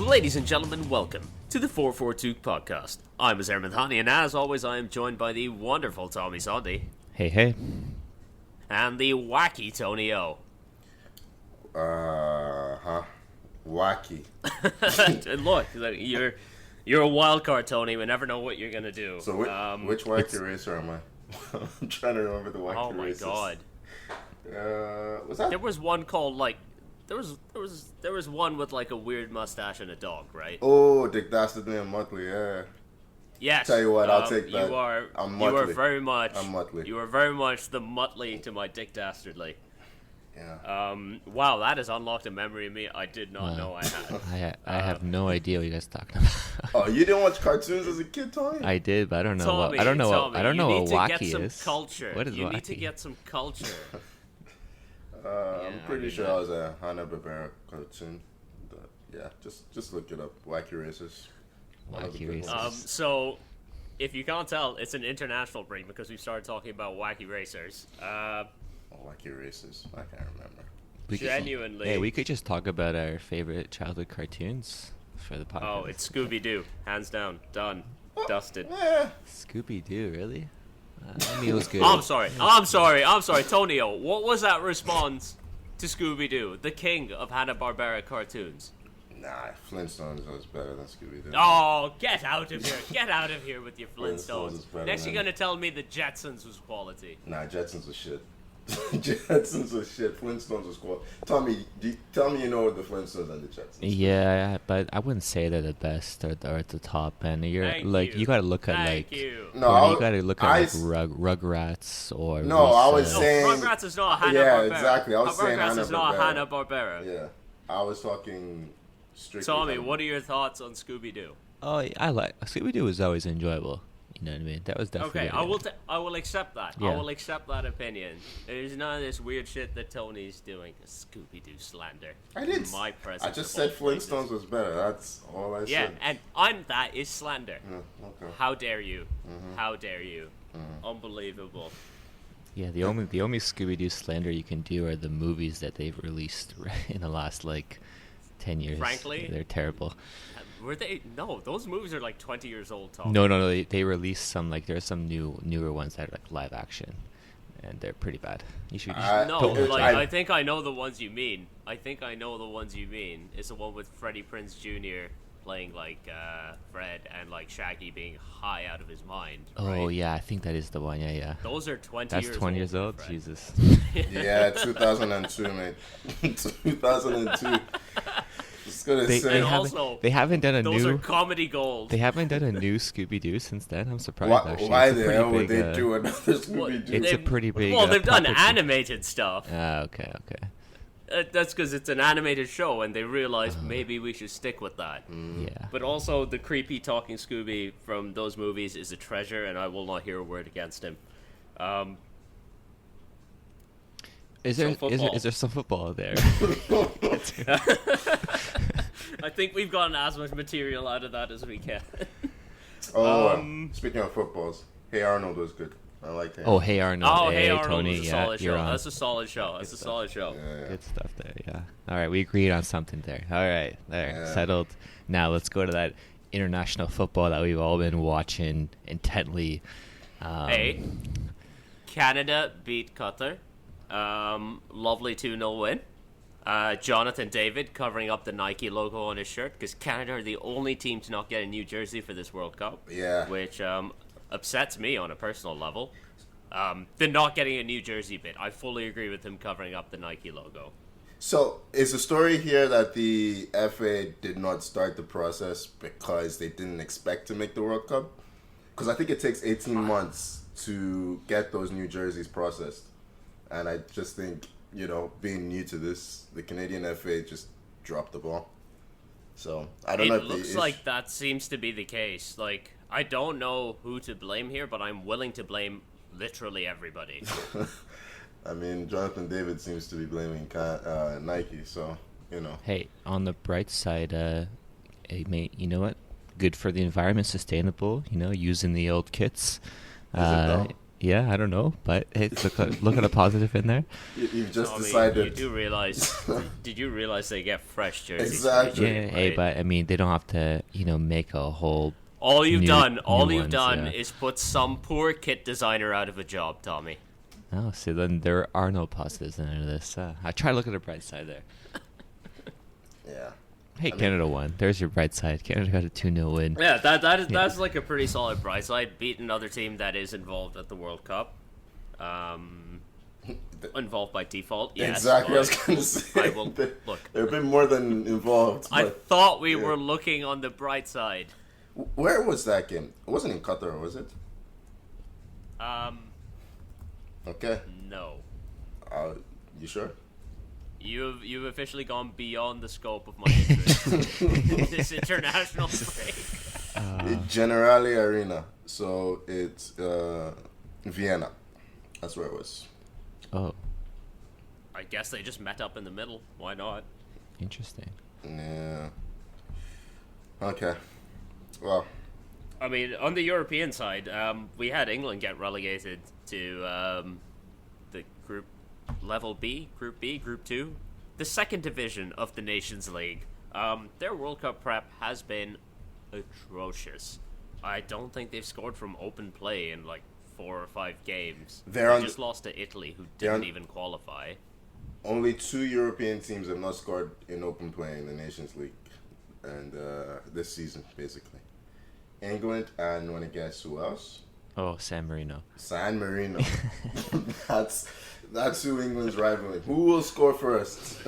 Ladies and gentlemen, welcome to the 442 podcast. I'm Azar Madhani, and as always, I am joined by the wonderful Tommy Sondi. Hey, hey. And the wacky Tony O. Wacky. And look, you're a wild card, Tony. We never know what you're gonna do. So which wacky racer am I? I'm trying to remember the wacky races. Oh my god. Was that? There was one called like there was one with like a weird mustache and a dog, right? Oh, Dick Dastardly and Muttley, yeah. Yes. Tell you what, I'll take that. You are very much. I'm Muttley. You are very much the Muttley to my Dick Dastardly. Yeah. Wow, that has unlocked a memory of me I did not know I had. I have no idea what you guys are talking about. Oh, you didn't watch cartoons as a kid, Tony? I did, but I don't know Tommy, what I don't know Tommy, what I don't know what wacky is. Culture. What is you wacky? need to get some culture. I'm pretty sure I was a Hanna-Barbera cartoon. But yeah, just look it up. Wacky Racers. Wacky Racers. So, if you can't tell, it's an international break because we started talking about wacky racers. Wacky Racers. I can't remember. Genuinely. We could just talk about our favorite childhood cartoons for the podcast. Oh, it's Scooby-Doo. Hands down. Done. Dusted. Yeah. Scooby-Doo, really? I mean, it was good. I'm sorry, Tonio. What was that response to Scooby-Doo, the king of Hanna-Barbera cartoons? Nah, Flintstones was better than Scooby-Doo. Oh, get out of here. Get out of here with your Flintstones. Next you're going to tell me the Jetsons was quality. Nah, Jetsons was shit. Jetsons was shit. Flintstones was cool. Tommy, tell me you know the Flintstones and the Jetsons. Yeah, but I wouldn't say they're the best or at the top. And you gotta look at you gotta look at Rugrats or saying Rugrats is not Hanna-Barbera. Yeah, exactly. I was saying Rugrats is not Hanna-Barbera. Yeah, I was talking strictly. Tommy, what are your thoughts on Scooby-Doo? Oh, I like Scooby-Doo was always enjoyable. You know what I mean? That was definitely okay. I will accept that. Yeah. I will accept that opinion. There's none of this weird shit that Tony's doing. Scooby-Doo slander. I didn't. My presence. I just said Flintstones was better. That's all I said. Yeah, and that is slander. Yeah, okay. How dare you? How dare you? Unbelievable. Yeah, the only Scooby-Doo slander you can do are the movies that they've released in the last 10 years. Frankly, they're terrible. Were they? No, those movies are 20 years old, Tom. No. They released some there are some newer ones that are live action, and they're pretty bad. You should. I think I know the ones you mean. It's the one with Freddie Prinze Jr. playing Fred and Shaggy being high out of his mind. Oh right? Yeah, I think that is the one. Yeah. Those are 20 That's years 20 old. years old. Fred. Jesus. Yeah, 2002, mate. 2002. They haven't done a those new. Those are comedy gold. They haven't done a new Scooby-Doo since then. I'm surprised. Why the hell would they do another Scooby-Doo? It's a pretty big. Well, they've done animated stuff. Okay. That's because it's an animated show, and they realized maybe we should stick with that. Yeah. But also, the creepy talking Scooby from those movies is a treasure, and I will not hear a word against him. Is there some football there? I think we've gotten as much material out of that as we can. Speaking of footballs, Hey Arnold was good. I like that. Oh, Hey Arnold. Oh, Hey Arnold Tony, is a solid show. That's a solid show. That's a solid show. Yeah. Good stuff there, yeah. All right, we agreed on something there. All right, there, settled. Now let's go to that international football that we've all been watching intently. Canada beat Qatar. Lovely 2-0 win. Jonathan David covering up the Nike logo on his shirt because Canada are the only team to not get a new jersey for this World Cup. Yeah. Which upsets me on a personal level. The not getting a new jersey bit. I fully agree with him covering up the Nike logo. So, is the story here that the FA did not start the process because they didn't expect to make the World Cup? Because I think it takes 18 months to get those new jerseys processed. And I just think, being new to this, the Canadian FA just dropped the ball. So, I don't know if it looks like that seems to be the case. I don't know who to blame here, but I'm willing to blame literally everybody. I mean, Jonathan David seems to be blaming Nike, so, Hey, on the bright side, mate, you know what? Good for the environment, sustainable, using the old kits. Is it though? Yeah, I don't know, but hey, look at a positive in there. You've just I mean, decided. you do realize? Did you realize they get fresh jerseys? Exactly. Yeah, hey, right? but I mean, they don't have to, make a whole. All you've new done ones, yeah. is put some poor kit designer out of a job, Tommy. Oh, so then there are no positives in any of this. I try to look at the bright side there. Yeah. Hey, Canada won. There's your bright side. Canada got a 2-0 win. Yeah, that's like a pretty solid bright side. Beat another team that is involved at the World Cup. Involved by default. Yes, Exactly. I was going to say. I will look. They've been more than involved. I but- thought we yeah. were looking on the bright side. Where was that game? It wasn't in Qatar, was it? Okay. No. You sure? You've officially gone beyond the scope of my interest in this international break. Generali Arena. So it's Vienna. That's where it was. Oh, I guess they just met up in the middle. Why not? interesting. Yeah. Okay. Well, I mean, on the European side, we had England get relegated to the Group B, Group 2, the second division of the Nations League. Their World Cup prep has been atrocious. I don't think they've scored from open play in like 4 or 5 games. They just lost to Italy, who didn't even qualify. only 2 European teams have not scored in open play in the Nations League, and this season basically. England and want to guess who else? Oh, San Marino. San Marino. That's who England's rivaling. Who will score first?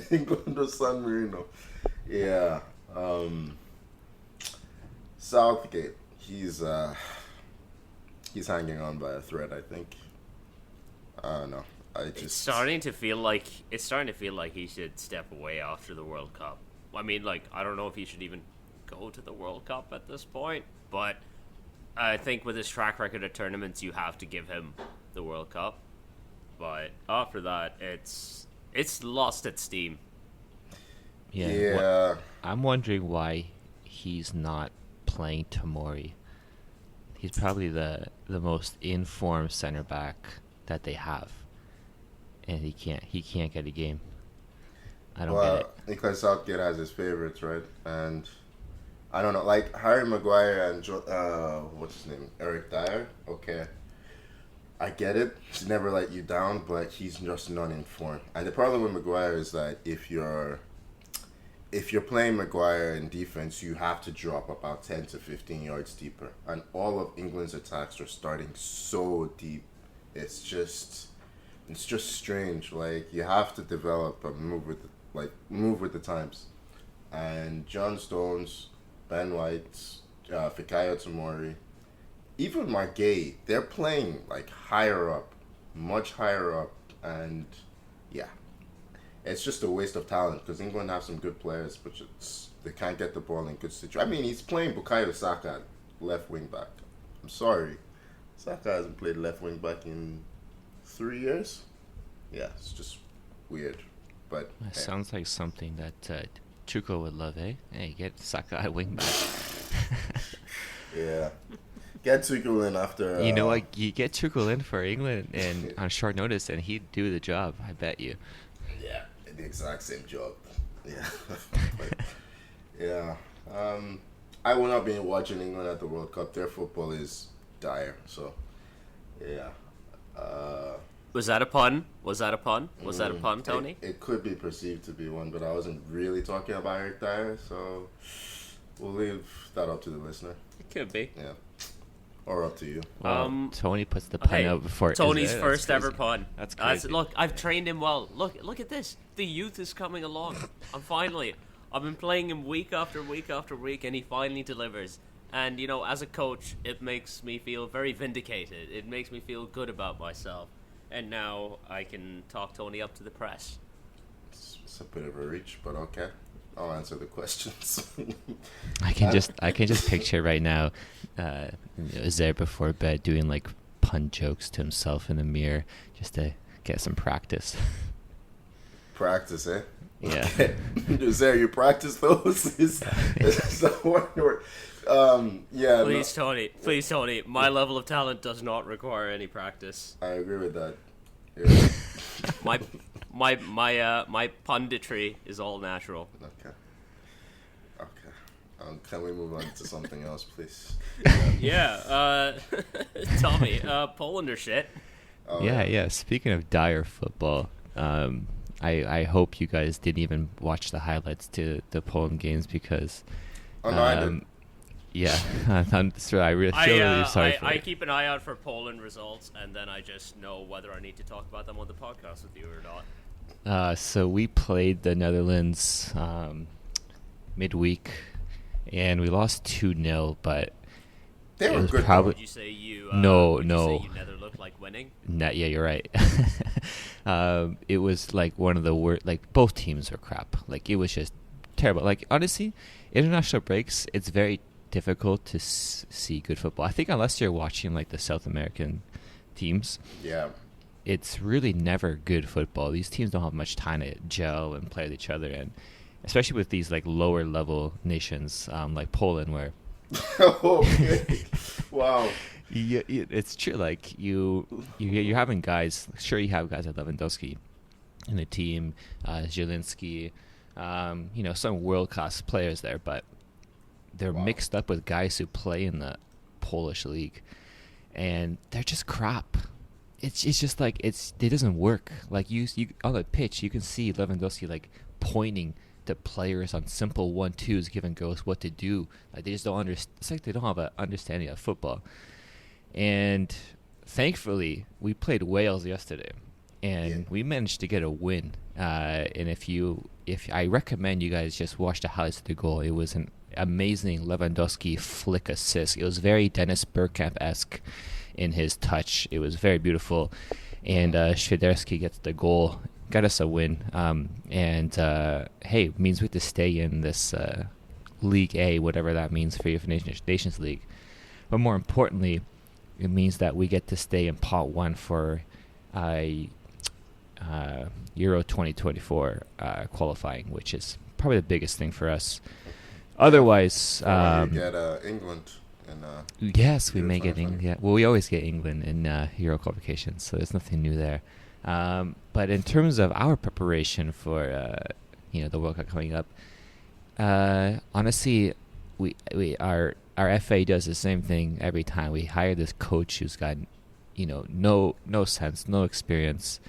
England or San Marino? Yeah. Southgate. He's hanging on by a thread, I think. I don't know. It's starting to feel like he should step away after the World Cup. I mean, like, I don't know if he should even go to the World Cup at this point, but I think with his track record at tournaments, you have to give him the World Cup. But after that, it's lost its steam. Yeah. I'm wondering why he's not playing Tomori. He's probably the most informed center back that they have, and he can't get a game. I don't get it. Because Southgate has his favorites, right? And I don't know, like Harry Maguire and what's his name, Eric Dier. Okay, I get it. He's never let you down, but he's just not informed. And the problem with Maguire is that if you're playing Maguire in defense, you have to drop about 10 to 15 yards deeper. And all of England's attacks are starting so deep. It's just strange. Like, you have to develop and move with the times. And John Stones, Ben White, Fikayo Tomori, even Margay, they're playing like higher up, much higher up, and yeah, it's just a waste of talent because England have some good players, but they can't get the ball in good situations. I mean, he's playing Bukayo Saka left wing back. I'm sorry, Saka hasn't played left wing back in 3 years. Yeah, it's just weird. But It sounds like something that Chuko would love, eh? Hey, get Saka at wing back. yeah, get Tuchel in after. You know what? You get Chuko in for England and on short notice, and he'd do the job. I bet you. Yeah, the exact same job. Yeah. But, yeah. I will not be watching England at the World Cup. Their football is dire. So, yeah. Was that a pun? Was that a pun, Tony? It could be perceived to be one, but I wasn't really talking about Eric Dier, so we'll leave that up to the listener. It could be. Yeah. Or up to you. Well, Tony puts the pun out before Tony's That's first crazy. ever pun. That's crazy. Look, I've trained him well. Look at this. The youth is coming along. I've been playing him week after week after week, and he finally delivers. And, as a coach, it makes me feel very vindicated. It makes me feel good about myself. And now I can talk Tony up to the press. It's a bit of a reach, but okay. I'll answer the questions. I can just picture right now, Dier before bed doing like pun jokes to himself in the mirror just to get some practice. Practice, eh? Yeah. Is there you practice those? Is that one word? Yeah. Please, Tony. Please, Tony. My level of talent does not require any practice. I agree with that. Yeah. My punditry is all natural. Okay. Can we move on to something else, please? Yeah. Tommy, Poland or shit. Oh, Yeah. Speaking of dire football, I hope you guys didn't even watch the highlights to the Poland games because. Oh no, I did. Yeah, I'm sorry. I really feel really sorry for I you. keep an eye out for Poland results, and then I just know whether I need to talk about them on the podcast with you or not. So we played the Netherlands midweek, and we lost 2-0, but They it were was good. probably Would you say you? No. Would you say you never looked like winning? yeah, you're right. It was like one of the worst. Like both teams were crap. Like it was just terrible. Like honestly, international breaks, it's very difficult to see good football. I think unless you're watching like the South American teams, Yeah. it's really never good football. These teams don't have much time to gel and play with each other, and especially with these like lower level nations like Poland, where Okay. Wow. it's true. Like you're having guys. Sure, you have guys like Lewandowski in the team, Zielinski, some world class players there, but they're mixed up with guys who play in the Polish league, and they're just crap. It's just like it doesn't work. Like you on the pitch, you can see Lewandowski like pointing to players on simple 1-2s, giving girls what to do. Like they just don't understand. It's like they don't have an understanding of football. And thankfully, we played Wales yesterday, and we managed to get a win. And if I recommend you guys just watch the highlights of the goal. It was an amazing Lewandowski flick assist. It was very Dennis Bergkamp-esque in his touch. It was very beautiful. And Świderski gets the goal, got us a win. Hey, means we have to stay in this League A, whatever that means for your Nations League. But more importantly, it means that we get to stay in Pot 1 for Euro 2024 qualifying, which is probably the biggest thing for us. Otherwise, you get England. Yes, we may get England. Yeah, well, we always get England in Euro qualifications, so there's nothing new there. But in terms of our preparation for the World Cup coming up, honestly, our FA does the same thing every time. We hire this coach who's got no sense, no experience.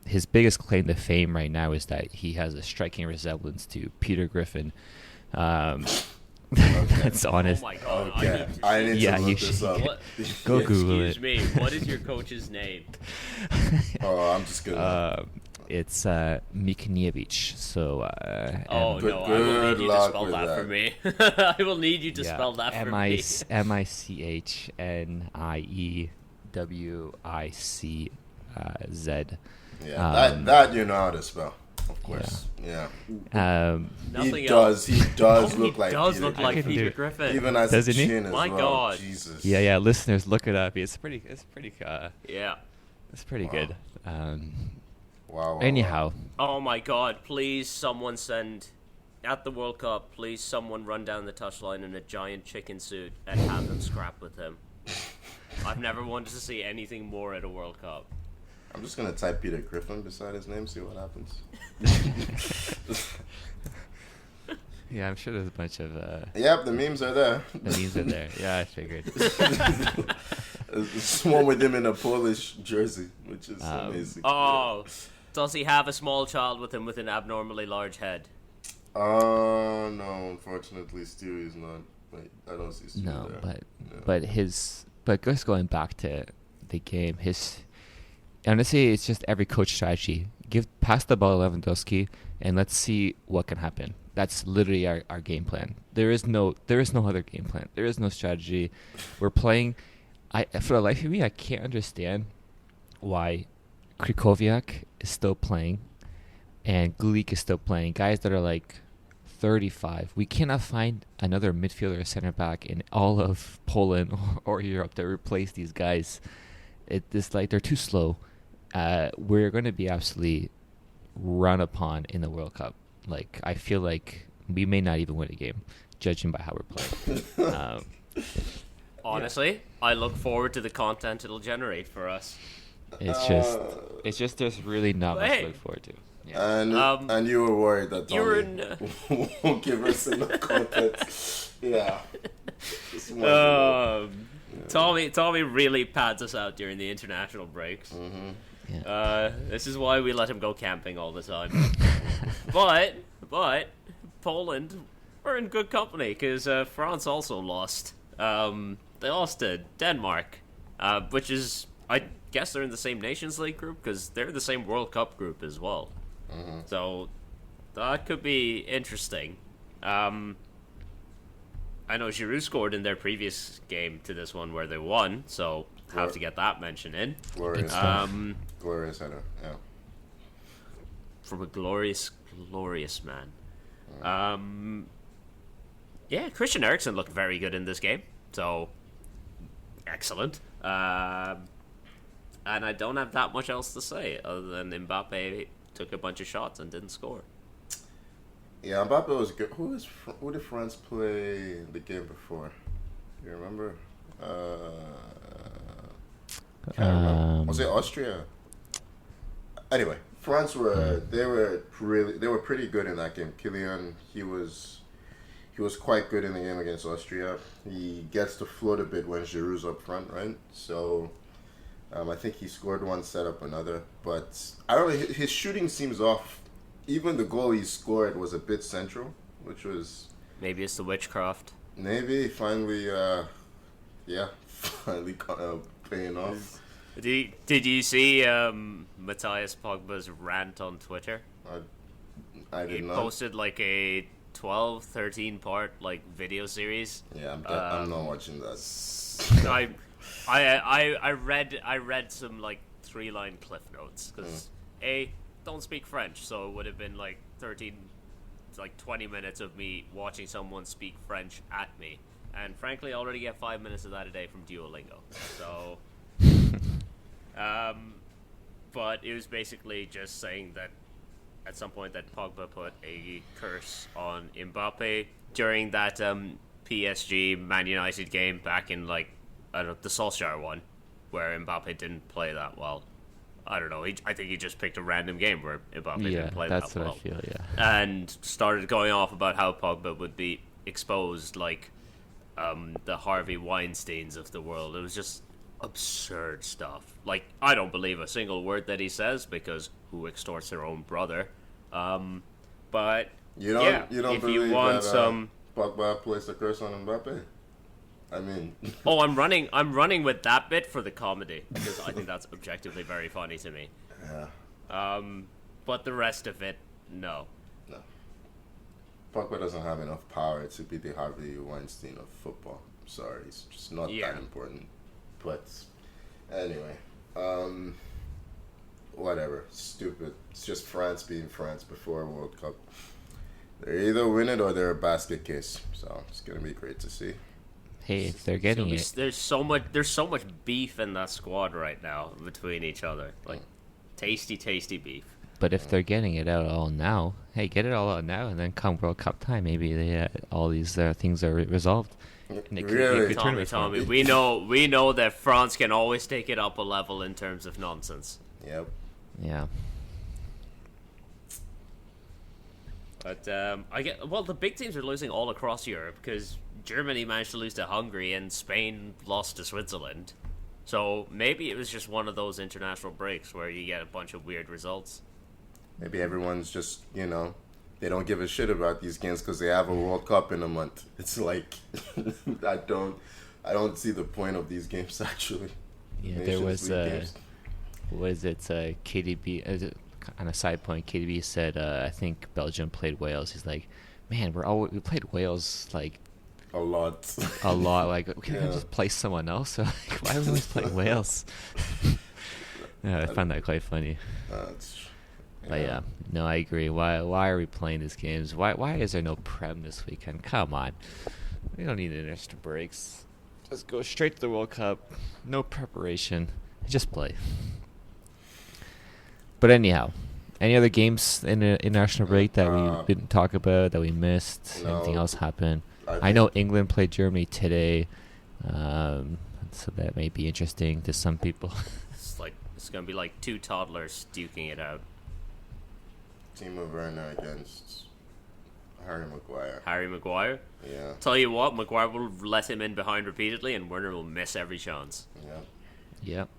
His biggest claim to fame right now is that he has a striking resemblance to Peter Griffin. That's honest. Oh my god! Okay. I need to look this up. Go Google it. Excuse me. What is your coach's name? Oh, I'm just gonna. It's Mikniewicz. So. I will need you to spell that for me. I will need you to spell that for me. Michniewicz. Yeah, that you know how to spell. Of course, yeah. Nothing else. He does look like does Peter look like Griffin. Peter Griffin. Even as Doesn't a he? chin as My well. God. Jesus. Yeah. Listeners, look it up. It's pretty. Yeah. It's pretty good. Wow. Anyhow. Oh my god! Please, someone send at the World Cup. Please, someone run down the touchline in a giant chicken suit and have them scrap with him. I've never wanted to see anything more at a World Cup. I'm just gonna type Peter Griffin beside his name, see what happens. Yeah, I'm sure there's a bunch of. Yep, the memes are there. The memes are there. Yeah, I figured. There's one with him in a Polish jersey, which is amazing. Oh, does he have a small child with him with an abnormally large head? No, unfortunately, Stewie's not. Wait, I don't see Stewie there. But just going back to the game, honestly, it's just every coach strategy. Pass the ball to Lewandowski, and let's see what can happen. That's literally our game plan. There is no other game plan. There is no strategy. We're playing. For the life of me, I can't understand why Krychowiak is still playing and Glik is still playing. Guys that are like 35. We cannot find another midfielder or center back in all of Poland or Europe to replace these guys. It's like they're too slow. We're going to be absolutely run upon in the World Cup. Like, I feel like we may not even win a game. judging by how we're playing. Honestly, I look forward to the content it'll generate for us. It's just there's really not much Hey. to look forward to. Yeah. And you were worried that You were Toni won't give us enough content. Yeah. Just wondering. Tommy really pads us out during the international breaks. Yeah. This is why we let him go camping all the time. but Poland, we're in good company because France also lost. They lost to Denmark, which is, I guess they're in the same Nations League group because they're the same World Cup group as well. So that could be interesting. I know Giroud scored in their previous game to this one where they won, so have to get that mention in. Glorious header, yeah. From a glorious man. Yeah, Christian Eriksen looked very good in this game, so excellent. And I don't have that much else to say other than Mbappe took a bunch of shots and didn't score. Yeah, Mbappe was good. Who did France play the game before? You remember? Can't remember. Was it Austria? Anyway, France were pretty good in that game. Kylian, he was quite good in the game against Austria. He gets to float a bit when Giroud's up front, right? So I think he scored one, set up another. But I don't know, his shooting seems off. Even the goal he scored was a bit central, which was... Maybe it's the witchcraft. Maybe finally, paying off. Did you see Matthias Pogba's rant on Twitter? I did He not. posted like a 12, 13 part like video series. Yeah, I'm not watching that. I read some like 3-line cliff notes because don't speak French, so it would have been like 20 minutes of me watching someone speak French at me, and frankly, I already get 5 minutes of that a day from Duolingo. So, but it was basically just saying that at some point that Pogba put a curse on Mbappe during that PSG Man United game back in like the Solskjaer one, where Mbappe didn't play that well. I don't know. I think he just picked a random game where Mbappe didn't play that well. Yeah, that's what I feel. Yeah, and started going off about how Pogba would be exposed like the Harvey Weinsteins of the world. It was just absurd stuff. Like, I don't believe a single word that he says because who extorts their own brother? But you don't if believe you want that some Pogba placed a curse on Mbappe? I mean, I'm running with that bit for the comedy because I think that's objectively very funny to me. Yeah. But the rest of it, no. Pogba doesn't have enough power to be the Harvey Weinstein of football. Sorry, it's just not that important. But anyway, whatever. Stupid. It's just France being France before a World Cup. They either win it or they're a basket case. So it's gonna be great to see. Hey, if they're getting it, there's so much beef in that squad right now between each other, like tasty beef. but if they're getting it out all now, hey, get it all out now, and then come World Cup time, maybe all these things are resolved. And it Really? could Tommy, we know that France can always take it up a level in terms of nonsense. Yep. Yeah. But the big teams are losing all across Europe because Germany managed to lose to Hungary and Spain lost to Switzerland. So maybe it was just one of those international breaks where you get a bunch of weird results. Maybe everyone's just, they don't give a shit about these games because they have a World Cup in a month. It's like, I don't see the point of these games actually. Yeah, there was KDB. On a side point, KDB said, I think Belgium played Wales. He's like, man, we played Wales like a lot. Like, can we just play someone else? Like, why are we always playing Wales? Yeah, I find that quite funny. But yeah, no, I agree. Why are we playing these games? Why is there no Prem this weekend? Come on, we don't need any extra breaks. Just go straight to the World Cup. No preparation. Just play. But anyhow, any other games in the international break that we didn't talk about, that we missed? No. Anything else happen? I know England played Germany today, so that may be interesting to some people. It's gonna be like two toddlers duking it out. Timo Werner against Harry Maguire. Harry Maguire. Yeah. Tell you what, Maguire will let him in behind repeatedly, and Werner will miss every chance. Yeah. Yep.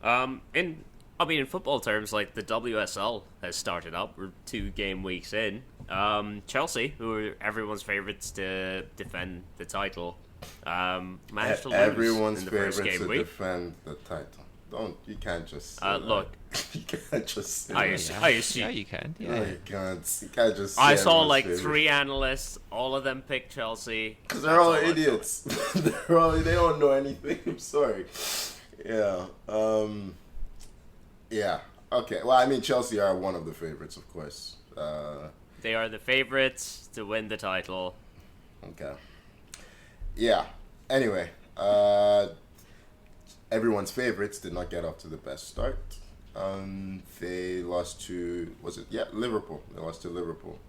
Yeah. In football terms, like the WSL has started up. We're 2 game weeks in. Chelsea, who are everyone's favourites to defend the title, managed to lose Everyone's in the first favourites game to week. defend the title. You can't just Look. You can't just say I that. assume. Yeah, you can. No, Yeah. you can't just say I saw everyone's like favourite. 3 analysts, all of them picked Chelsea. Because they're all idiots. They don't know anything. I'm sorry. Yeah. Yeah. Okay. Well, I mean, Chelsea are one of the favorites, of course. They are the favorites to win the title. Okay. Yeah. Anyway, everyone's favorites did not get off to the best start. They lost to Liverpool. They lost to Liverpool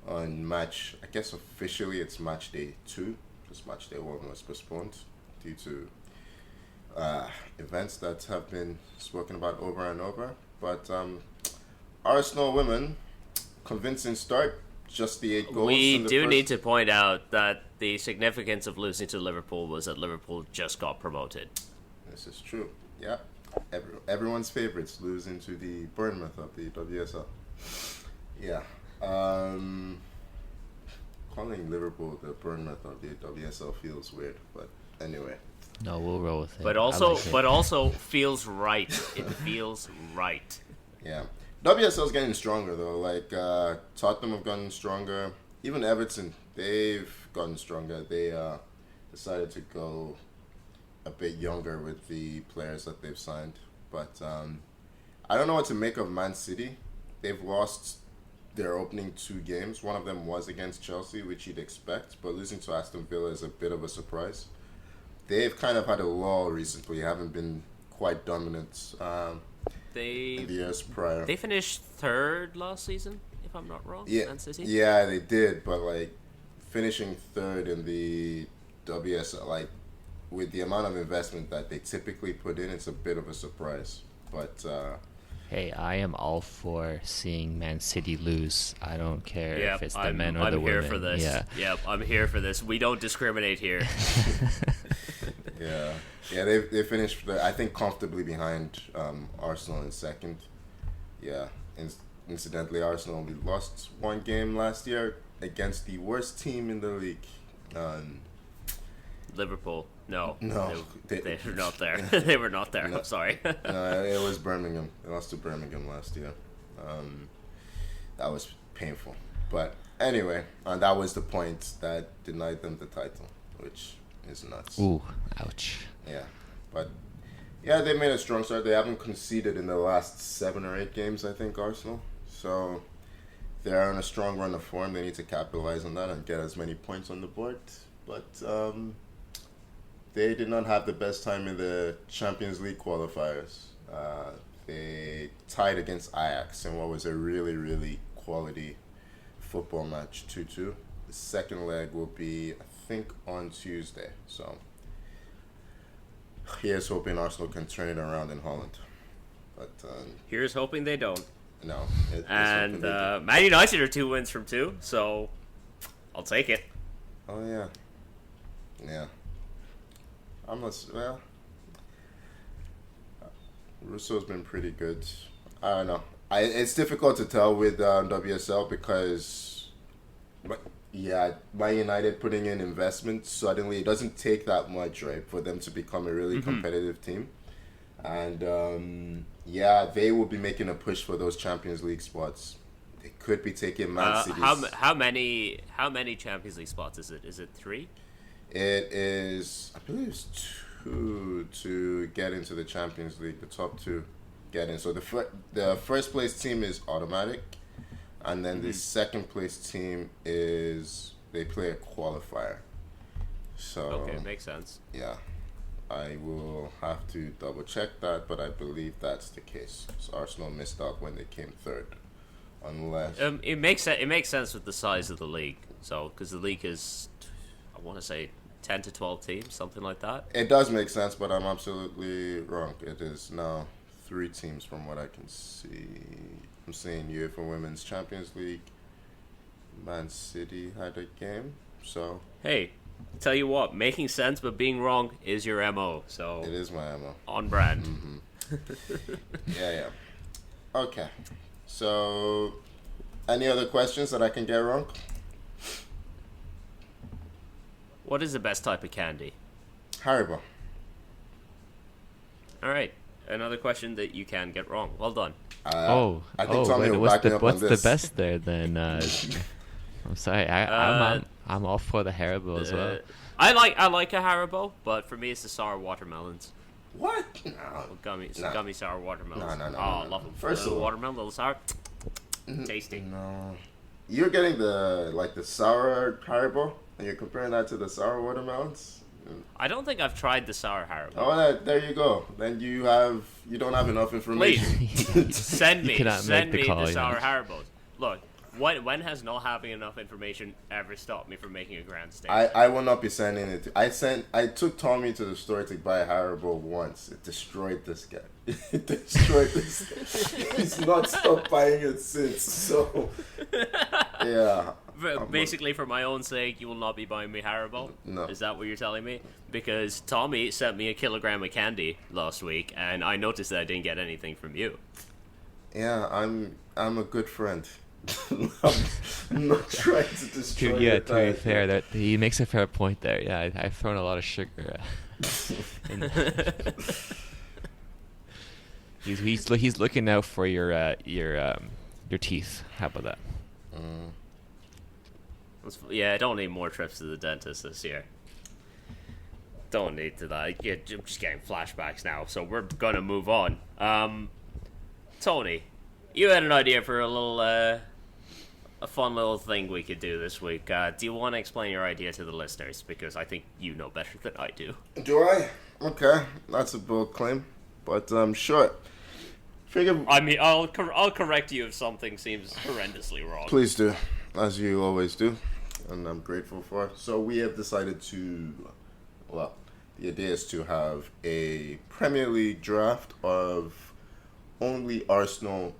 on match. I guess officially it's match day 2. Just match day 1 was postponed due to events that have been spoken about over and over. But Arsenal women, convincing start. Just the 8 goals. We in the do first... need to point out that the significance of losing to Liverpool was that Liverpool just got promoted. This is true. Yeah. Everyone's favorites losing to the Bournemouth of the WSL. Yeah. Calling Liverpool the Bournemouth of the WSL feels weird, but anyway. No, we'll roll with it. But also feels right. It feels right. Yeah. WSL's getting stronger though. Like Tottenham have gotten stronger. Even Everton, they've gotten stronger. They decided to go a bit younger with the players that they've signed. But I don't know what to make of Man City. They've lost their opening 2 games. One of them was against Chelsea, which you'd expect, but losing to Aston Villa is a bit of a surprise. They've kind of had a lull recently, haven't been quite dominant in the years prior. They finished 3rd last season, if I'm not wrong, Yeah, Man City. yeah, they did, but like finishing 3rd in the WSL, like with the amount of investment that they typically put in, it's a bit of a surprise. But hey, I am all for seeing Man City lose. I don't care if it's the men or the women. I'm here for this. Yeah. Yep, I'm here for this. We don't discriminate here. yeah, they finished, I think, comfortably behind Arsenal in 2nd. Yeah, incidentally, Arsenal only lost 1 game last year against the worst team in the league. Liverpool. No, they were not there. Yeah. They were not there. No. I'm sorry. No, it was Birmingham. They lost to Birmingham last year. That was painful. But anyway, that was the point that denied them the title, which is nuts. Ooh, ouch. Yeah, but yeah, they made a strong start. They haven't conceded in the last 7 or 8 games, I think, Arsenal. So they're on a strong run of form. They need to capitalize on that and get as many points on the board. But they did not have the best time in the Champions League qualifiers. They tied against Ajax in what was a really, really quality football match, 2-2. The second leg will be, I think, on Tuesday. So here's hoping Arsenal can turn it around in Holland. But Here's hoping they don't. no. And Man United are 2 wins from 2, so I'll take it. Oh, yeah. Yeah. Russo's been pretty good. I don't know. It's difficult to tell with WSL because, Man United putting in investment, suddenly it doesn't take that much, right, for them to become a really competitive team. And, they will be making a push for those Champions League spots. They could be taking Man City's... How many Champions League spots is it? Is it 3? It is, I believe it's 2 to get into the Champions League. The top 2 get in. So the first place team is automatic, and then the second place team they play a qualifier. So okay, makes sense. Yeah, I will have to double check that, but I believe that's the case. So Arsenal missed out when they came 3rd unless It makes sense with the size of the league. So because the league is, I want to say 10 to 12 teams, something like that. it does make sense, but I'm absolutely wrong. It is now 3 teams from what I can see. I'm seeing UEFA Women's Champions League. Man City had a game, so Hey, tell you what, making sense but being wrong is your MO. So it is my MO. on brand. Yeah. Okay. So, any other questions that I can get wrong? What is the best type of candy? Haribo. All right, another question that you can get wrong. Well done. I think Tommy will back me up what's on the this. best there then? I'm sorry, I'm all for the Haribo as well. I like a Haribo, but for me it's the sour watermelons. What? No. Gummy sour watermelons. No, Oh, no. love them. First of all, watermelon, little sour, tasty. no. You're getting the sour Haribo, and you're comparing that to the sour watermelons. I don't think I've tried the sour Haribo. Oh, there you go. Then you don't have enough information. Please send me cannot make the call, the sour yeah. Haribos. Look, when has not having enough information ever stopped me from making a grand statement? I will not be sending it. I took Tommy to the store to buy a Haribo once. It destroyed this guy. It destroyed this guy. He's not stopped buying it since. So yeah. Basically, for my own sake, you will not be buying me Haribo. No. Is that what you're telling me? Because Tommy sent me a kilogram of candy last week, and I noticed that I didn't get anything from you. Yeah, I'm a good friend. I'm not trying to destroy Yeah, your to be diet. fair, that he makes a fair point there. Yeah, I've thrown a lot of sugar. He's looking out for your teeth. How about that? Yeah, I don't need more trips to the dentist this year. Don't need to that. I'm just getting flashbacks now, so we're gonna move on. Tony, you had an idea for a little, a fun little thing we could do this week. Do you want to explain your idea to the listeners? Because I think you know better than I do. Do I? Okay, that's a bold claim, but sure. Figure. I mean, I'll correct you if something seems horrendously wrong. Please do, as you always do, and I'm grateful for. So we have decided to, well, the idea is to have a Premier League draft of only Arsenal,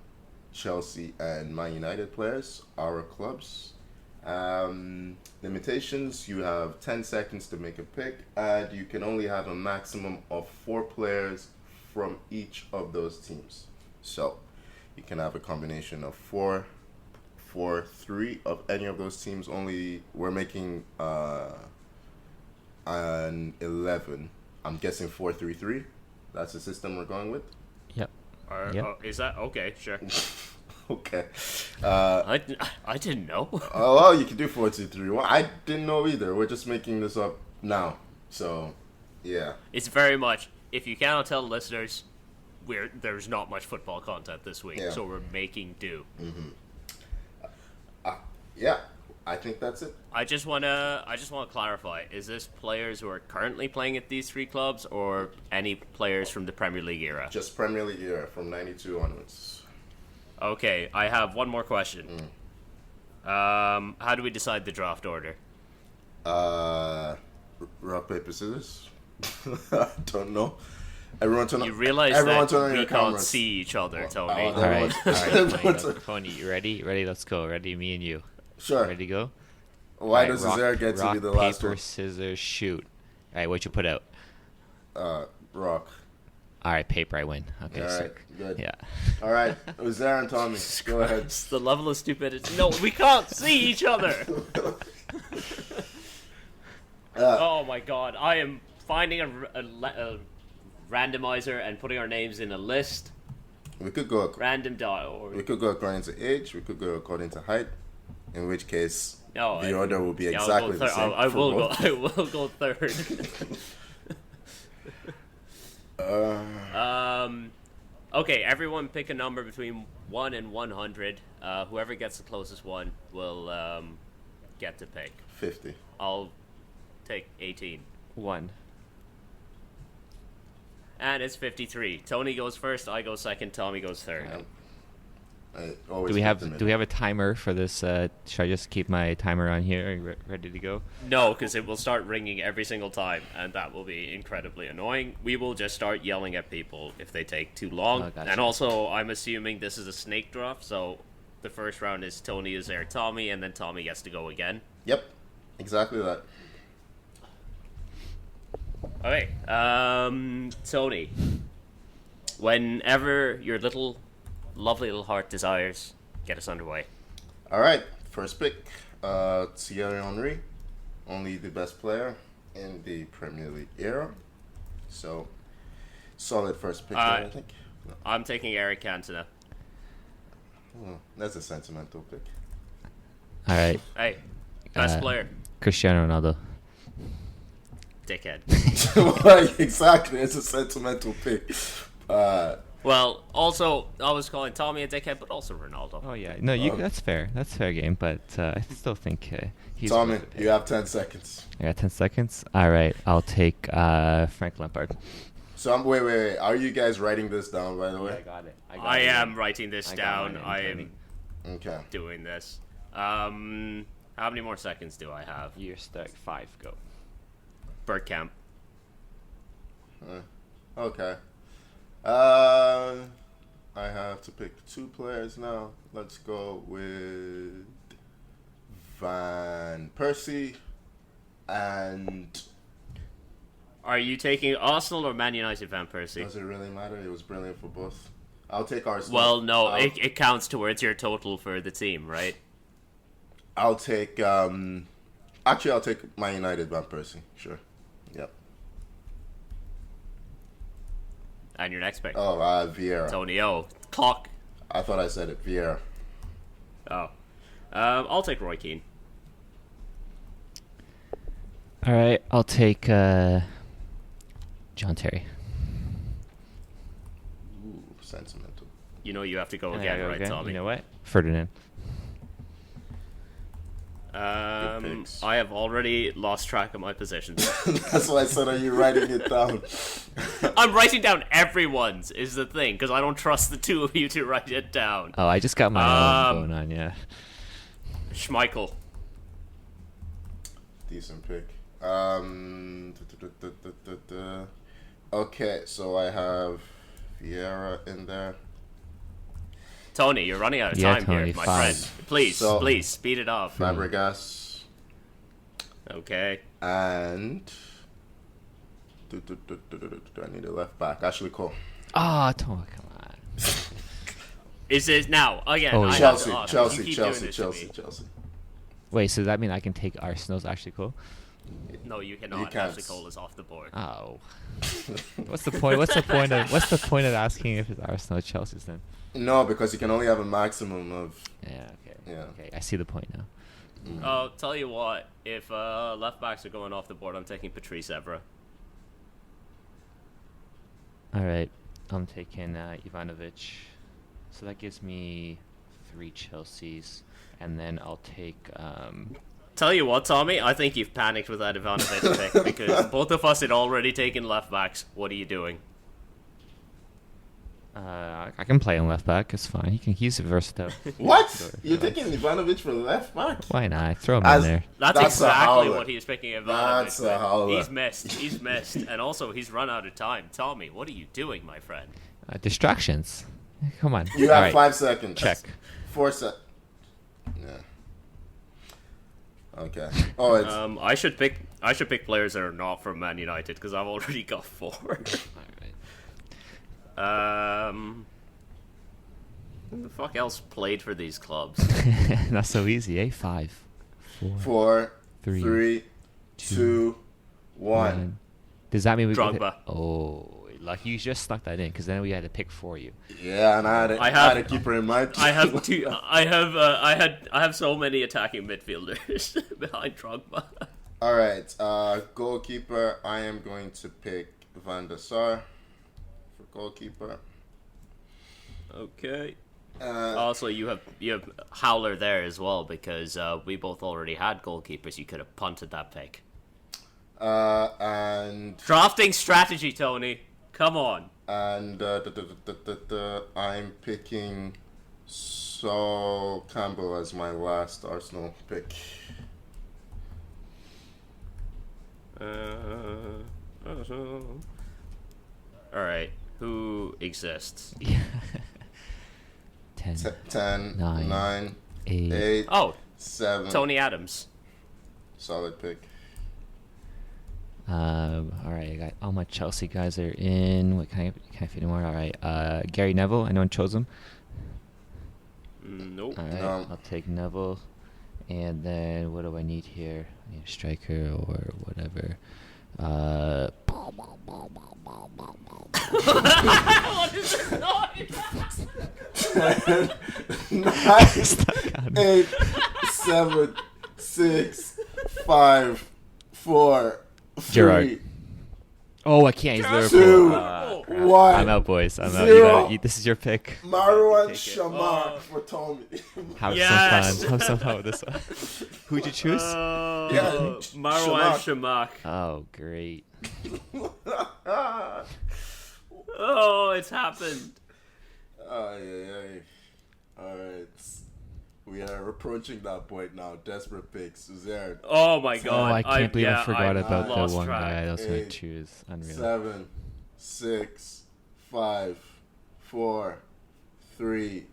Chelsea, and Man United players, our clubs. Limitations, you have 10 seconds to make a pick, and you can only have a maximum of 4 players from each of those teams. So, you can have a combination of 4, 3 of any of those teams. Only, we're making an 11. I'm guessing 4-3-3. That's the system we're going with. Yep. Yep. Is that okay? Sure. Okay. I didn't know. Oh, well, you can do 4-2-3. Well, I didn't know either. We're just making this up now. So, yeah. It's very much, if you cannot tell listeners, there's not much football content this week, Yeah. so we're making do. Yeah, I think that's it. I just wanna clarify: is this players who are currently playing at these 3 clubs, or any players from the Premier League era? Just Premier League era from 92 onwards. Okay, I have one more question. How do we decide the draft order? Rock, paper, scissors? I don't know. Everyone turn on. You realize everyone that turn on we your can't cameras. see each other, Tony. Oh, All right, Everyone turn- Tony, you ready? Ready? Let's go. Ready? Me and you. Sure. Ready to go? Why All right, does Zare get to be the last paper, one? scissors, shoot. All right, what you put out? Rock. All right, paper. I win. Okay, All right, sick. good. Yeah. All right, Zare and Tommy, go ahead. It's the level of stupidity. No, we can't see each other. Oh my god, I am finding a randomizer and putting our names in a list. We could go. Random dial. We could go according to age. We could go according to height. In which case, the order will be Yeah, exactly the same. I for will go. both. I will go third. Okay, everyone pick a number between 1 and 100. Whoever gets the closest one will get to pick. 50. I'll take 18. 1. And it's 53. Tony goes first, I go second, Tommy goes third. I always Do we pick have the middle. do we have a timer for this? Should I just keep my timer on here? Are you ready to go? No, because it will start ringing every single time, and that will be incredibly annoying. We will just start yelling at people if they take too long. Oh, gotcha. And also, I'm assuming this is a snake draft, so the first round is Tony, Dier, Tommy, and then Tommy gets to go again. Yep, exactly that. Okay, Tony. Whenever your lovely little heart desires, get us underway. All right, first pick, Thierry Henry, only the best player in the Premier League era. So, solid first pick there, I think. I'm taking Eric Cantona. Oh, that's a sentimental pick. All right, Hey, best player. Cristiano Ronaldo. Dickhead. Well, exactly, it's a sentimental pick. Well, also, I was calling Tommy a dickhead, but also Ronaldo. Oh yeah, no, that's fair. That's fair game, but I still think he's. Tommy, worth the pick. you have 10 seconds. I got 10 seconds. All right, I'll take Frank Lampard. So, wait. Are you guys writing this down, by the way? got it. I am writing this down. I am Okay. doing this. How many more seconds do I have? You're stuck. 5. Go. Bergkamp. Okay. I have to pick 2 players now. Let's go with Van Persie and... Are you taking Arsenal or Man United, Van Persie? Does it really matter? It was brilliant for both. I'll take Arsenal. Well, no, it counts towards your total for the team, right? I'll take... Actually, I'll take Man United, Van Persie. Sure. Yep. And your next pick? Oh, Vieira. Tony O. Clock. I thought I said it. Vieira. Oh. I'll take Roy Keane. All right, I'll take John Terry. Ooh, sentimental. You know you have to go I again, gotta go right, again. Tommy? You know what? Ferdinand. picks. I have already lost track of my positions. That's why I said, are you writing it down? I'm writing down everyone's, is the thing, because I don't trust the two of you to write it down. Oh, I just got my own going on, yeah. Schmeichel. Decent pick. Okay, so I have Vieira in there. Tony, you're running out of Yeah, time Tony, here, my 5. friend. Please, So- please, speed it up. Fabregas Okay. and do I need a left back? Ashley Cole. Oh, Tom, come on. Is it now? Again, Oh, I yeah. have to Chelsea, ask, Chelsea, you keep doing Chelsea, this to Chelsea, me. Chelsea. Wait, so does that mean I can take Arsenal's actually cool? No, you cannot. You can't. Ashley Cole is off the board. Oh. What's the point? What's the point of asking if it's Arsenal or Chelsea's then? No, because you can only have a maximum of. Yeah, okay. Yeah. Okay, I see the point now. Oh, tell you what, if left backs are going off the board, I'm taking Patrice Evra. All right, I'm taking Ivanovic. So that gives me 3 Chelseas, and then I'll take. Tell you what, Tommy, I think you've panicked with that Ivanovic pick because both of us had already taken left backs. What are you doing? I can play him left back. It's fine. He's versatile. What? Sure. You're taking Ivanovic for left back? Why not? Throw him As- in there. That's a exactly howler. what he was picking Ivanovic. That's a howler. He's missed. He's missed. And also, he's run out of time. Tommy, what are you doing, my friend? Distractions. Come on. You All have right. 5 seconds. Check. 4 sec. Yeah. Okay. Oh, it's I should pick players that are not from Man United because I've already got 4. All right. Who the fuck else played for these clubs? Not so easy, eh? 5, 4, 4, Three, 3, 2, 1. 1. Does that mean we? Drogba. Oh, lucky you just snuck that in because then we had to pick for you. Yeah, and I had a keeper in mind. I have two. I have so many attacking midfielders behind Drogba. All right, goalkeeper. I am going to pick Van der Sar for goalkeeper. Okay. Uh, Also, you have Howler there as well because we both already had goalkeepers. You could have punted that pick. and Drafting strategy, Tony. Come on. I'm picking So Campbell as my last Arsenal pick. All right. Who exists? 10, 10, 9, 9, 8. 8, Oh, 7. Tony Adams. Solid pick. All right, I got all my Chelsea guys are in. What can I fit anymore? All right, Gary Neville. Anyone chose him? Nope. All right, No. I'll take Neville. And then what do I need here? I need a striker or whatever. What is this noise? 9, 8, 7, 6, 5, 4, 3, Gerrard. Oh, I can't. He's Gerrard. Liverpool. 2, 1. I'm out, boys. I'm out. Zero. This is your pick. Marouane Take it. Chamakh for Tony. Have Yes. some fun. Have some fun with this one. Who'd you choose? Marouane Chamakh. Oh, great. Oh, it's happened. Ay. Alright. We are approaching that point now. Desperate picks. Suzanne. Oh my Oh, god. I can't believe I forgot about the lost one track. guy I was going to 8, choose. Unreal. 7, 6, 5, 4, 3,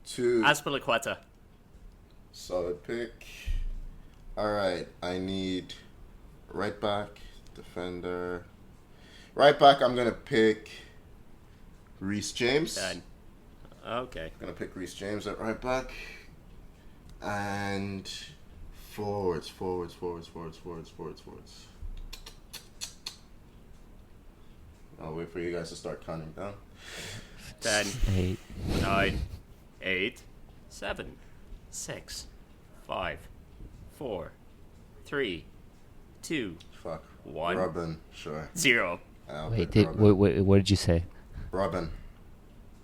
2. Azpilicueta. Solid pick. Alright, I need right back, defender. Right back, I'm going to pick Reece James. Done. Okay. I'm going to pick Reece James at right back. And forwards. I'll wait for you guys to start counting down. 10, 8. 9, 8, 7, 6, 5, 4, 3, 2, Fuck. 1, Robin, sure. 0. I'll Wait, pick Robin. what did you say? Robin.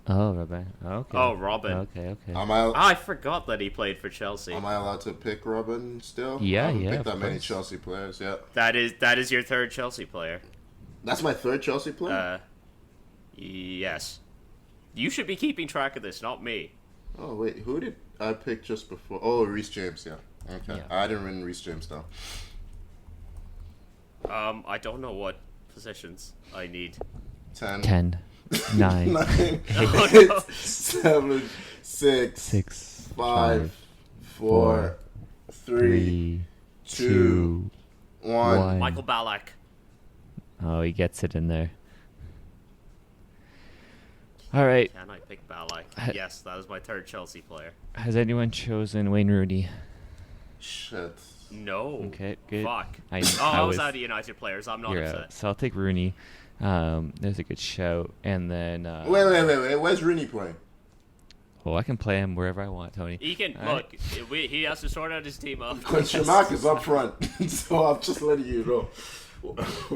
Oh, Robin. Okay. Oh, Robin. Okay. I forgot that he played for Chelsea. Am I allowed to pick Robin still? Yeah, I haven't yeah, picked of that many course. Chelsea players, yeah. That is your third Chelsea player. That's my third Chelsea player? Yes. You should be keeping track of this, not me. Oh, wait, who did I pick just before? Oh, Reece James, yeah. Okay. Yeah. I didn't win Reece James, though. I don't know what positions I need. 10, 9, 9, Oh, 8, no. 7, 6, 6, 5, 4, 3, 3, 2, 1. Michael Ballack. Oh, he gets it in there. All right. Can I pick Ballack? Ha- Yes, that is my third Chelsea player. Has anyone chosen Wayne Rooney? Shit. No. Okay, good. Fuck. I I was was- out of United players. I'm not You're upset. out. So I'll take Rooney. There's a good shout. And then... Wait. Where's Rooney playing? Well, I can play him wherever I want, Tony. He can All look. He has to sort out his team up. Because Chamakh is up front, so I'm just letting you know.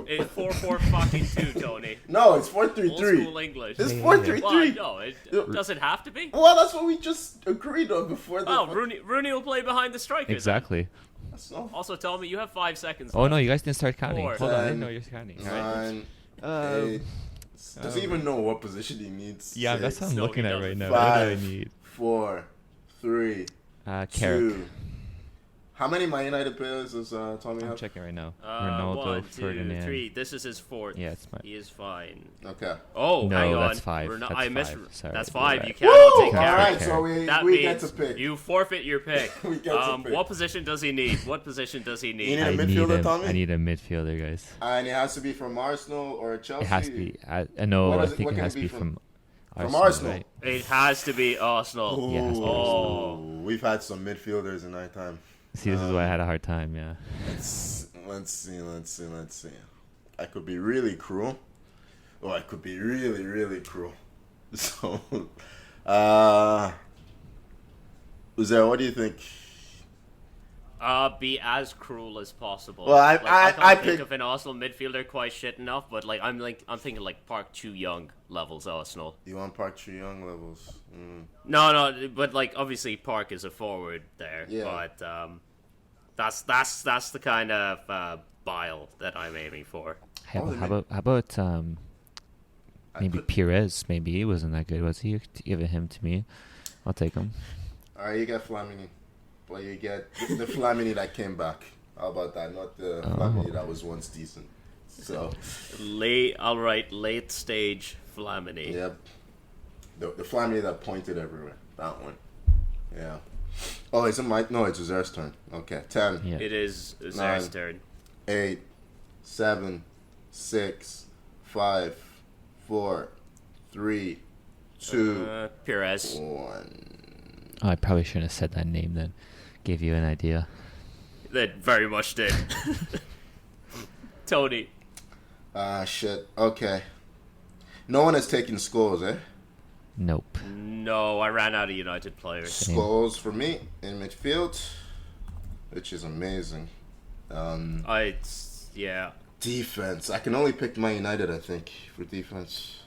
It's 4-4 fucking 2, Tony. No, it's Old 4-3-3. school English. It's Yeah. 4-3-3. Well, no, it does it have to be? Well, that's what we just agreed on before. Oh, Rooney will play behind the striker. then. Exactly. That's not Also, tell me you have 5 seconds. Oh, left. no, you guys didn't start counting. 4, Hold on, I didn't 10, know you were counting. All right. 9, Um, 8. Does he even know what position he needs? Yeah, that's what I'm 6, No, looking he at doesn't. right now. What do I 5, need? 4, 3, Carrick. 2. How many Man United players does Tommy I'm have? checking right now. 1, Ronaldo, 2, Ferdinand. 3. This is his 4th. Yeah, it's my... He is fine. Okay. Oh, No, hang on. that's 5. That's I missed. 5. Sorry, That's you're 5. right. You cannot Woo! take All Carrick. right, so we That get to means pick. you forfeit your pick. We get to pick. What position does he need? What position does he You need? need a I midfielder, Tommy? I need a midfielder, guys. And it has to be from Arsenal or Chelsea. It has to be. No, What I is it- think what it can has it to be be from- from Arsenal? Right? It has to be Arsenal. Yeah, it has to be Oh. We've had some midfielders in our time. See, this is why I had a hard time. Yeah. Let's see. I could be really cruel. Or I could be really, really cruel. So, Uzair, what do you think? Be as cruel as possible. Well, I can't think pick- of an Arsenal midfielder quite shit enough, but I'm thinking like Park Chu Young levels Arsenal. You want Park Chu-young levels? No, but like obviously Park is a forward there. Yeah. But that's the kind of bile that I'm aiming for. How they about maybe put- Perez? Maybe he wasn't that good, was he? Giving him to me. I'll take him. All right, you get Flamini, but you get the Flamini that came back. How about that? Not the Flamini that was once decent. So late stage Flamini. Yep. The Flamini that pointed everywhere. That one. Yeah. Oh, is it Mike? No, it's Uzer's turn. Okay, 10. Yeah. It is Uzer's turn. 8, 7, 6, 5, 4, 3, 2, Perez. 1. Oh, I probably shouldn't have said that name then. Gave you an idea. That very much did. Tony. Shit. Okay. No one has taken Scholes, eh? Nope. No, I ran out of United players. Scholes for me in midfield, which is amazing. Yeah. Defense. I can only pick Man United, I think, for defense.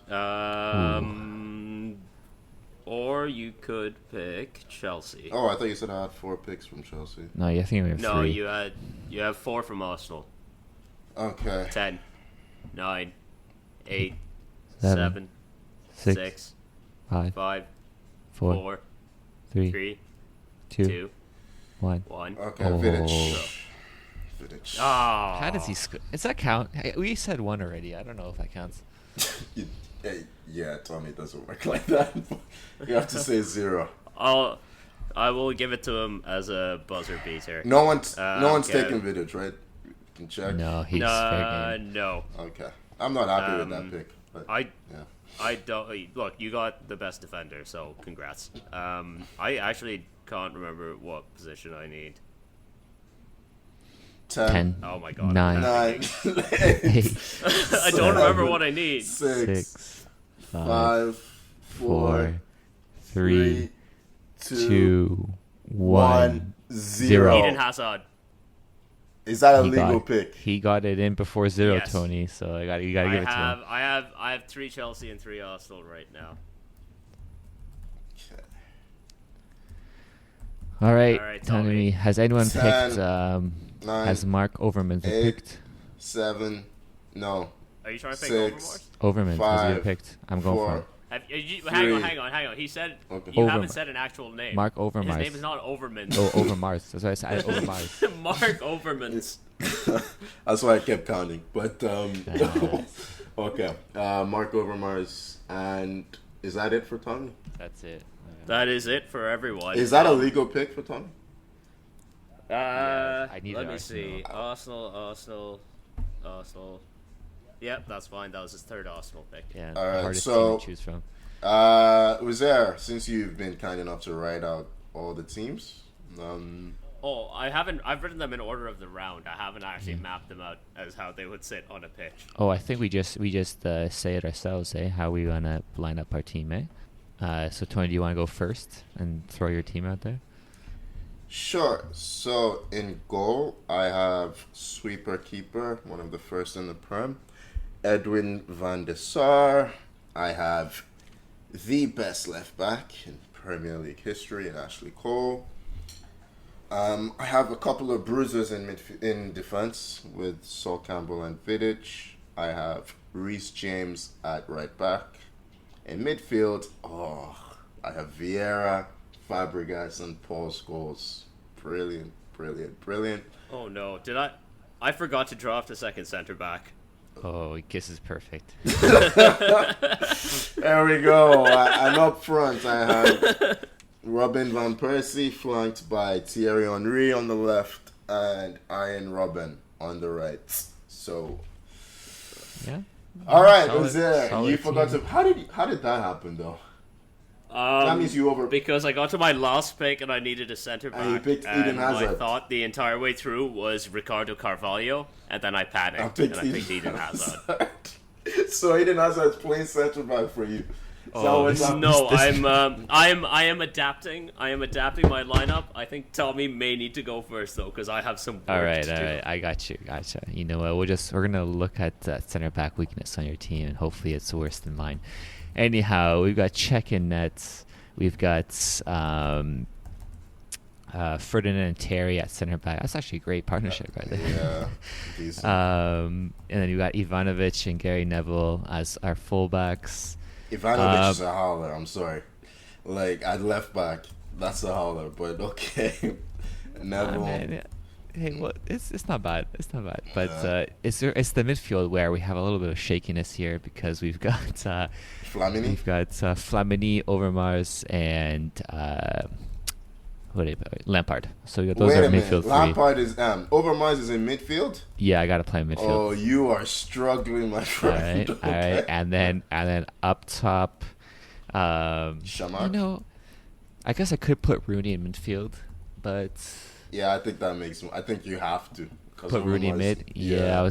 Or you could pick Chelsea. Oh, I thought you said I had 4 picks from Chelsea. No, I think we have 3. No, you have 4 from Arsenal. Okay. 10, 9, 8, 7, 7, 6, 6, 5, 5, 4, 4, 3, 3, 2, 2, 1. 1. Okay, Oh. Vidic. Vidic. Oh. How does he Does that count? We said 1 already. I don't know if that counts. Yeah, Tommy, it doesn't work like that. You have to say 0. I will give it to him as a buzzer beater. No one's okay. taking Vidic, right? You can check. No, he's fair game. No. Okay. I'm not happy with that pick. But, yeah. I don't look. You got the best defender, so congrats. I actually can't remember what position I need. 10. Oh my god. 9, 9. 8, I don't remember what I need. 6, 5, 4, 3, 2, 2, 1, 0. Eden Hazard. Is that a legal pick? He got it in before 0, Yes. Tony. So you gotta give it to him. I have 3 Chelsea and 3 Arsenal right now. Okay. All right, All right, Tony. Tommy. Has anyone 10, picked? 9, has Mark Overmans been 8, picked? 7, no. Are you trying to pick 6, Overmans has he been 5, picked? I'm going for 4. him. Hang on. He said Okay. you Over- haven't said an actual name. Mark Overmars. His name is not Overmans. Oh, Overmars. That's why I said Overmars. Mark Overmans. That's why I kept counting. But okay. Mark Overmars, and is that it for Tony? That's it. That is it for everyone. Is that a legal pick for Tony? I need let me Arsenal. see. Arsenal. Yep, that's fine. That was his 3rd Arsenal pick. Yeah, All right, hardest so- team to choose from. Was there, since you've been kind enough to write out all the teams, Oh, I haven't. I've written them in order of the round. I haven't actually mapped them out as how they would sit on a pitch. Oh, I think we just say it ourselves, eh? How we wanna line up our team, eh? So Tony, do you want to go first and throw your team out there? Sure. So in goal, I have sweeper keeper, one of the first in the Prem, Edwin van der Sar. I have the best left back in Premier League history, in Ashley Cole. I have a couple of bruisers in defense with Sol Campbell and Vidic. I have Reece James at right back. In midfield, I have Vieira, Fabregas, and Paul Scholes. Brilliant. Oh no, did I? I forgot to draft a second centre back. Oh, Kiss is perfect. There we go. And up front, I have Robin van Persie, flanked by Thierry Henry on the left and Ian Robben on the right. So, Yeah. all right, Solid- Uzair, solid you forgot team. to. How did that happen though? That means you over. Because I got to my last pick and I needed a centre back. And you picked Eden my Hazard. thought the entire way through was Ricardo Carvalho, and then I panicked and I picked Eden Hazard. So Eden Hazard's playing centre back for you. Oh, No, I am adapting. I am adapting my lineup. I think Tommy may need to go first though, because I have some work All right. to do. I got you. Gotcha. You know what? We're gonna look at center back weakness on your team, and hopefully it's worse than mine. Anyhow, we've got check in nets. We've got Ferdinand and Terry at center back. That's actually a great partnership right there. Yeah, decent. And then you got Ivanovic and Gary Neville as our fullbacks. Ivanovic is a howler. I'm sorry. like at left back. That's a howler, but okay. Neville. Man, hey, well, it's not bad. It's not bad. But it's the midfield where we have a little bit of shakiness here because we've got Flamini? We've got Flamini, Overmars, and Lampard. So those Wait are a minute. midfield three. Lampard is Overmars is in midfield. Yeah, I gotta play midfield. Oh, you are struggling, my friend. All right, and then up top, Chamakh? you know, I guess I could put Rooney in midfield, but Yeah, I think that makes. I think you have to 'cause put Rooney in Overmars- mid. Yeah, I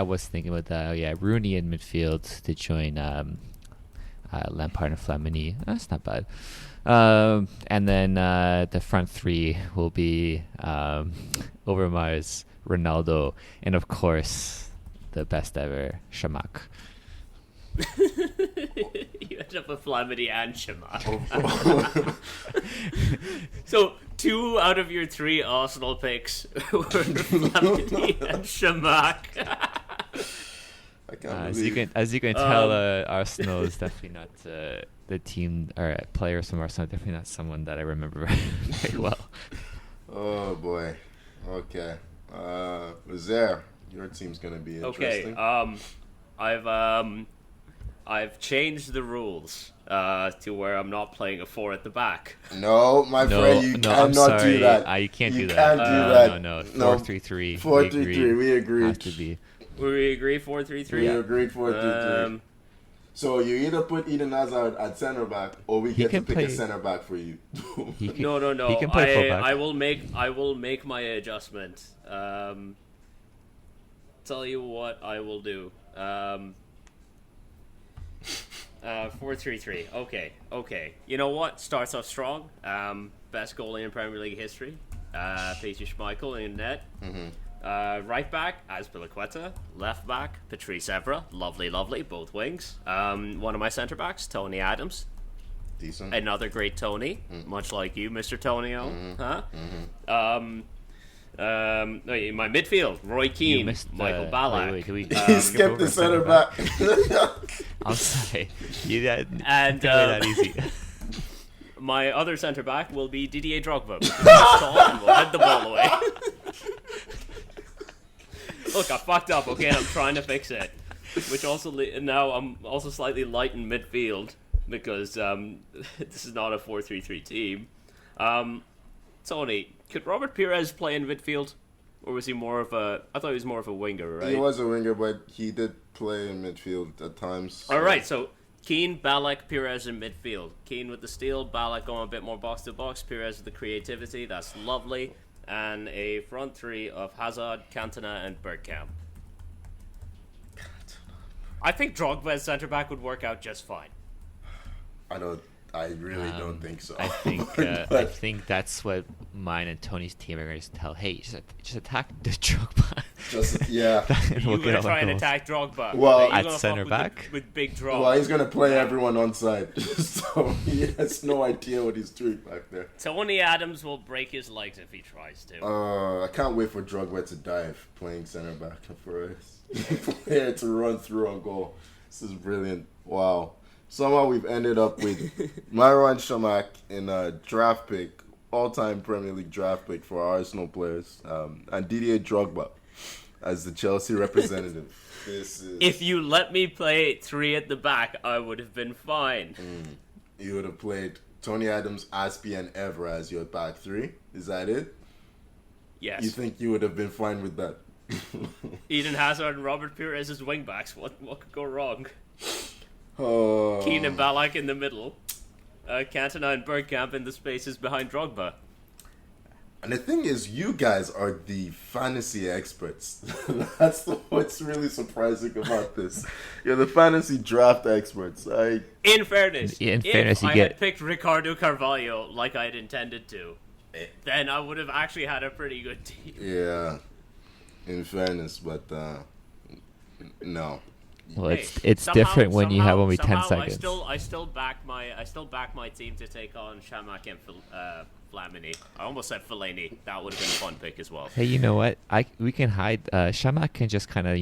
was thinking about that. Yeah, Rooney in midfield to join Lampard and Flamini. That's not bad. And then the front three will be Overmars, Ronaldo, and of course the best ever Chamakh. You end up with Flamini and Chamakh. So 2 out of your 3 Arsenal picks were Flamini and Chamakh. I can't As believe. you can tell, Arsenal is definitely not the team or players from Arsenal. Definitely not someone that I remember very well. Oh boy. Okay. Dier, your team's gonna be interesting. Okay. I've changed the rules to where I'm not playing a 4 at the back. No, my friend, you I'm cannot sorry. do that. You can't do that. Can't do that. No. No. 4-3-3. 4-3-3. We agreed. Has to be. We agree 4-3-3. We agreed 4-3-3. So you either put Eden Hazard at center back, or we get to can pick play- a center back for you. He can, No. He can play fullback. I will make my adjustment. Tell you what I will do. 4-3-3. Okay. You know what? Starts off strong. Best goalie in Premier League history. Peter Schmeichel in net. Right back, Azpilicueta. Left back, Patrice Evra. Lovely. Both wings. One of my centre backs, Tony Adams. Decent. Another great Tony, much like you, Mr. Tonio. My midfield, Roy Keane, Michael Ballack. Wait, we He skipped the center back. I'm sorry. You didn't And play that easy. my other centre back will be Didier Drogba. Because he's tall and will head the ball away. Look, I fucked up, okay, and I'm trying to fix it. Which also, now I'm also slightly light in midfield, because this is not a 4-3-3 team. Tony, could Robert Pires play in midfield? Or was he more of a... I thought he was more of a winger, right? He was a winger, but he did play in midfield at times. Alright, so Keane, Ballack, Pires in midfield. Keane with the steal, Ballack going a bit more box-to-box, Pires with the creativity, that's lovely. And a front three of Hazard, Cantona, and Bergkamp. I think Drogba as centre-back would work out just fine. I really don't think so. I think that's what mine and Tony's team are going to tell. Hey, just attack the Drogba. Yeah. You're going to try and attack Drogba. Well, You're at gonna centre fuck back? with big draw. Well, he's going to play everyone on side. So he has no idea what he's doing back there. Tony Adams will break his legs if he tries to. I can't wait for Drogba to dive playing center back for us. Player to run through on goal. This is brilliant. Wow. Somehow we've ended up with Marouane Chamakh in a draft pick, all-time Premier League draft pick for our Arsenal players, and Didier Drogba as the Chelsea representative. If you let me play 3 at the back, I would have been fine. You would have played Tony Adams, Aspie, and Evra as your back 3. Is that it? Yes. You think you would have been fine with that? Eden Hazard and Robert Pires as wingbacks. What could go wrong? Oh. Keane and Ballack in the middle. Cantona and Bergkamp in the spaces behind Drogba. And the thing is, you guys are the fantasy experts. That's what's really surprising about this. You're the fantasy draft experts. In fairness, you had picked Ricardo Carvalho like I had intended to, then I would have actually had a pretty good team. Yeah, in fairness, but no. Well, Hey, it's different when you have only 10 somehow seconds. I still back my team to take on Chamakh and Flamini. I almost said Fellaini. That would have been a fun pick as well. Hey, you know what? We can hide. Chamakh can just kind of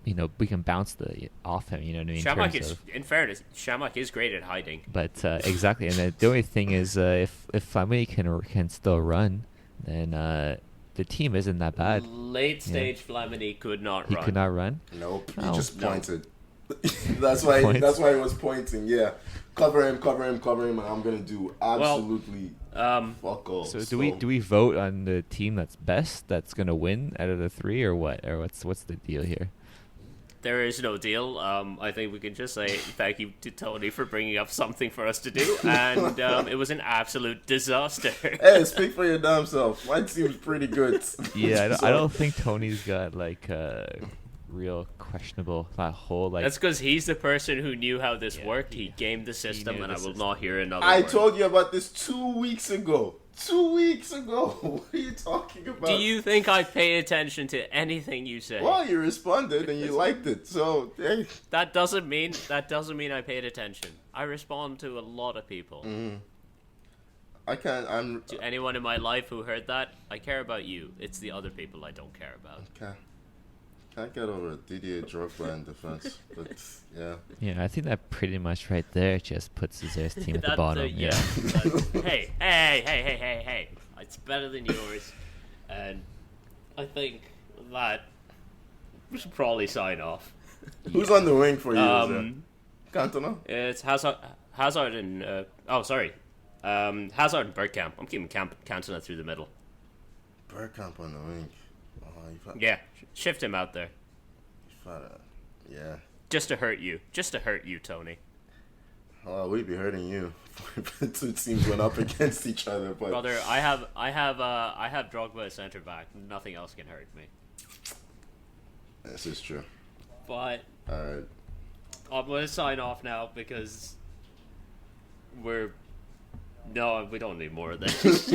we can bounce off him. You know what I mean? Chamakh is, in fairness, Chamakh is great at hiding. But exactly, and the only thing is, if Flamini can still run, then the team isn't that bad. Late stage Flamini could not run. He could not run. Nope. He Oh. just pointed. That's why he was pointing. Yeah, cover him, and I'm gonna do absolutely fuck all. So do we vote on the team that's best, that's gonna win out of the three, or what? Or what's the deal here? There is no deal. I think we can just say thank you to Tony for bringing up something for us to do, and it was an absolute disaster. Hey, speak for your damn self. Mine seems pretty good. Yeah, I don't think Tony's got like real questionable that whole like. That's because he's the person who knew how this worked. He gamed the system, and I will not hear another I word. told you about this 2 weeks ago. 2 weeks ago. What are you talking about? Do you think I pay attention to anything you say? Well, you responded and you liked it, so hey. That doesn't mean I paid attention. I respond to a lot of people. I'm To anyone in my life who heard that, I care about you. It's the other people I don't care about. Can't get over Didier Drogba in defense, but yeah. Yeah, I think that pretty much right there just puts Dier's team at the bottom. Hey! It's better than yours, and I think that we should probably sign off. Who's on the wing for you? Cantona? It's Hazard and Hazard and Bergkamp. I'm keeping Cantona through the middle. Bergkamp on the wing. Yeah, shift him out there. Yeah. Just to hurt you, Tony. Oh, we'd be hurting you. Two teams went up against each other, but Brother, I have Drogba as centre back. Nothing else can hurt me. this is true. But All right. I'm gonna sign off now because we don't need more of this.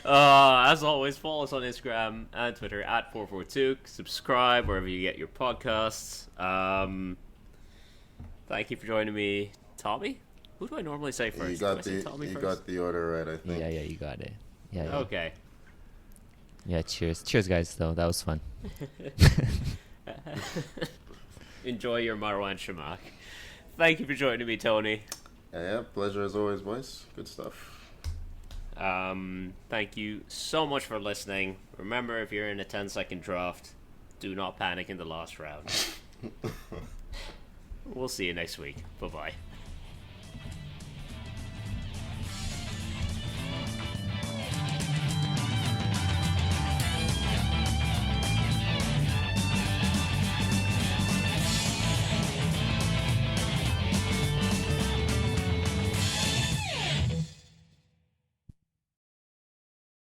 As always, follow us on Instagram and Twitter at 442. Subscribe wherever you get your podcasts. Thank you for joining me, Tommy. Who do I normally say first? You got the order right, I think. Yeah, you got it. Yeah. Okay. Yeah, cheers, guys. Though that was fun. Enjoy your Marouane Chamakh. Thank you for joining me, Tony. Yeah, pleasure as always, boys. Good stuff. Thank you so much for listening. Remember, if you're in a 10-second draft, do not panic in the last round. We'll see you next week. Bye-bye.